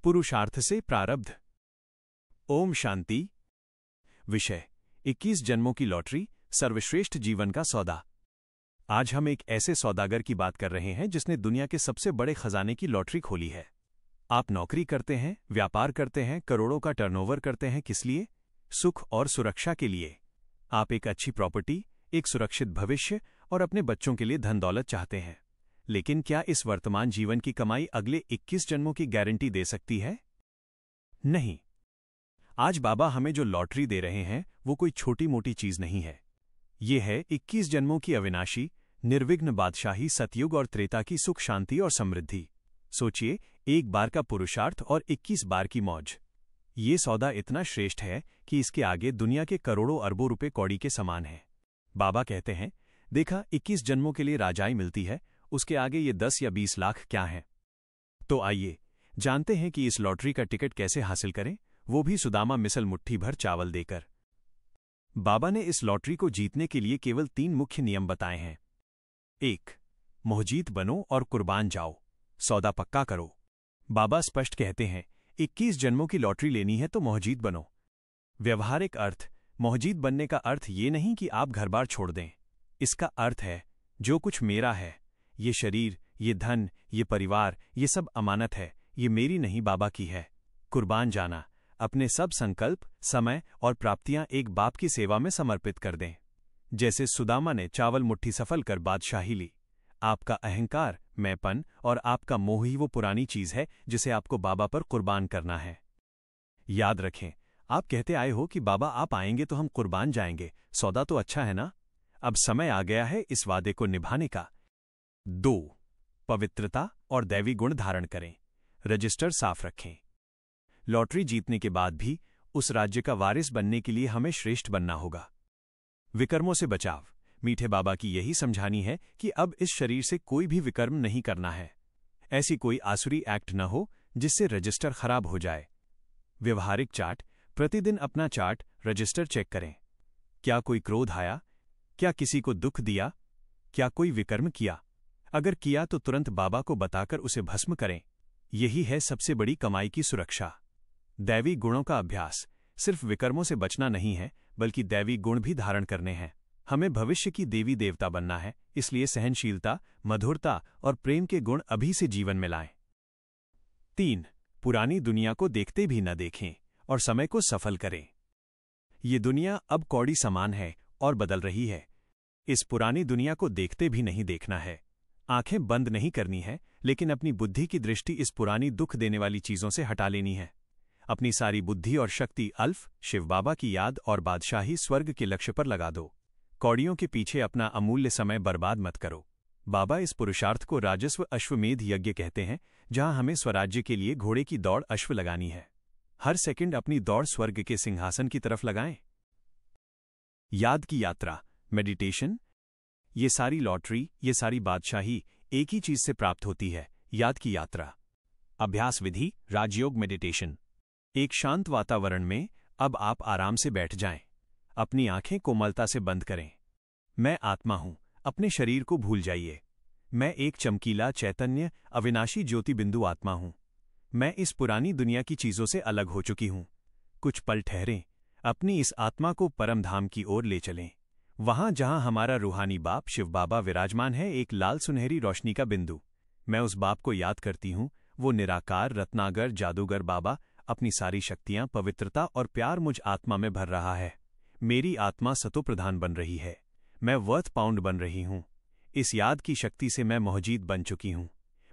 पुरुषार्थ से प्रारब्ध। ओम शांति। विषय 21 जन्मों की लॉटरी, सर्वश्रेष्ठ जीवन का सौदा। आज हम एक ऐसे सौदागर की बात कर रहे हैं जिसने दुनिया के सबसे बड़े खजाने की लॉटरी खोली है। आप नौकरी करते हैं, व्यापार करते हैं, करोड़ों का टर्नओवर करते हैं, किस लिए? सुख और सुरक्षा के लिए। आप एक अच्छी प्रॉपर्टी, एक सुरक्षित भविष्य और अपने बच्चों के लिए धन दौलत चाहते हैं। लेकिन क्या इस वर्तमान जीवन की कमाई अगले 21 जन्मों की गारंटी दे सकती है? नहीं। आज बाबा हमें जो लॉटरी दे रहे हैं वो कोई छोटी मोटी चीज नहीं है। ये है 21 जन्मों की अविनाशी, निर्विघ्न बादशाही, सतयुग और त्रेता की सुख, शांति और समृद्धि। सोचिए, एक बार का पुरुषार्थ और 21 बार की मौज। ये सौदा इतना श्रेष्ठ है कि इसके आगे दुनिया के करोड़ों अरबों रुपए कौड़ी के समान है। बाबा कहते हैं, देखा 21 जन्मों के लिए राजाई मिलती है, उसके आगे ये 10 या 20 लाख क्या हैं? तो आइए जानते हैं कि इस लॉटरी का टिकट कैसे हासिल करें, वो भी सुदामा मिसल मुट्ठी भर चावल देकर। बाबा ने इस लॉटरी को जीतने के लिए केवल 3 मुख्य नियम बताए हैं। 1. मोहजीत बनो और कुर्बान जाओ, सौदा पक्का करो। बाबा स्पष्ट कहते हैं, 21 जन्मों की लॉटरी लेनी है तो मोहजीत बनो। व्यवहारिक अर्थ, मोहजीत बनने का अर्थ ये नहीं कि आप घर बार छोड़ दें। इसका अर्थ है, जो कुछ मेरा है, ये शरीर, ये धन, ये परिवार, ये सब अमानत है, ये मेरी नहीं बाबा की है। कुर्बान जाना, अपने सब संकल्प, समय और प्राप्तियां एक बाप की सेवा में समर्पित कर दें। जैसे सुदामा ने चावल मुट्ठी सफल कर बादशाही ली। आपका अहंकार, मैंपन और आपका मोह ही वो पुरानी चीज है जिसे आपको बाबा पर कुर्बान करना है। याद रखें, आप कहते आए हो कि बाबा आप आएंगे तो हम कुर्बान जाएंगे, सौदा तो अच्छा है ना? अब समय आ गया है इस वादे को निभाने का। 2. पवित्रता और दैवी गुण धारण करें, रजिस्टर साफ रखें। लॉटरी जीतने के बाद भी उस राज्य का वारिस बनने के लिए हमें श्रेष्ठ बनना होगा। विकर्मों से बचाव, मीठे बाबा की यही समझानी है कि अब इस शरीर से कोई भी विकर्म नहीं करना है। ऐसी कोई आसुरी एक्ट न हो जिससे रजिस्टर खराब हो जाए। व्यवहारिक चार्ट, प्रतिदिन अपना चार्ट, रजिस्टर चेक करें। क्या कोई क्रोध आया? क्या किसी को दुख दिया? क्या कोई विकर्म किया? अगर किया तो तुरंत बाबा को बताकर उसे भस्म करें। यही है सबसे बड़ी कमाई की सुरक्षा। दैवी गुणों का अभ्यास, सिर्फ विकर्मों से बचना नहीं है बल्कि दैवी गुण भी धारण करने हैं। हमें भविष्य की देवी देवता बनना है, इसलिए सहनशीलता, मधुरता और प्रेम के गुण अभी से जीवन में लाएं। 3. पुरानी दुनिया को देखते भी न देखें और समय को सफल करें। ये दुनिया अब कौड़ी समान है और बदल रही है। इस पुरानी दुनिया को देखते भी नहीं देखना है। आंखें बंद नहीं करनी है, लेकिन अपनी बुद्धि की दृष्टि इस पुरानी दुख देने वाली चीजों से हटा लेनी है। अपनी सारी बुद्धि और शक्ति अल्फ, शिव बाबा की याद और बादशाही, स्वर्ग के लक्ष्य पर लगा दो। कौड़ियों के पीछे अपना अमूल्य समय बर्बाद मत करो। बाबा इस पुरुषार्थ को राजस्व अश्वमेध यज्ञ कहते हैं, जहां हमें स्वराज्य के लिए घोड़े की दौड़ अश्व लगानी है। हर सेकंड अपनी दौड़ स्वर्ग के सिंहासन की तरफ लगाएं। याद की यात्रा, मेडिटेशन। ये सारी लॉटरी, ये सारी बादशाही एक ही चीज से प्राप्त होती है, याद की यात्रा। अभ्यास विधि, राजयोग मेडिटेशन। एक शांत वातावरण में अब आप आराम से बैठ जाएं। अपनी आंखें कोमलता से बंद करें। मैं आत्मा हूं, अपने शरीर को भूल जाइए। मैं एक चमकीला, चैतन्य, अविनाशी ज्योति बिंदु आत्मा हूं। मैं इस पुरानी दुनिया की चीजों से अलग हो चुकी हूं। कुछ पल ठहरें, अपनी इस आत्मा को परम धाम की ओर ले चलें। वहां जहां हमारा रूहानी बाप शिव बाबा विराजमान है, एक लाल सुनहरी रोशनी का बिंदु। मैं उस बाप को याद करती हूं, वो निराकार, रत्नागर, जादूगर बाबा अपनी सारी शक्तियां, पवित्रता और प्यार मुझ आत्मा में भर रहा है। मेरी आत्मा सतोप्रधान बन रही है। मैं वर्थ पाउंड बन रही हूं। इस याद की शक्ति से मैं मोहजीत बन चुकी हूं।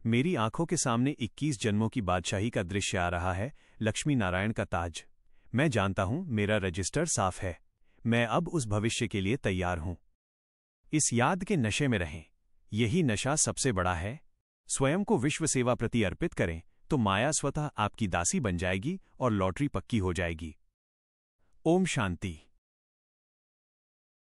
मेरी आंखों के सामने 21 जन्मों की बादशाही का दृश्य आ रहा है, लक्ष्मी नारायण का ताज। मैं जानता हूं, मेरा रजिस्टर साफ है। मैं अब उस भविष्य के लिए तैयार हूं। इस याद के नशे में रहें। यही नशा सबसे बड़ा है। स्वयं को विश्व सेवा प्रति अर्पित करें तो माया स्वतः आपकी दासी बन जाएगी और लॉटरी पक्की हो जाएगी। ओम शांति।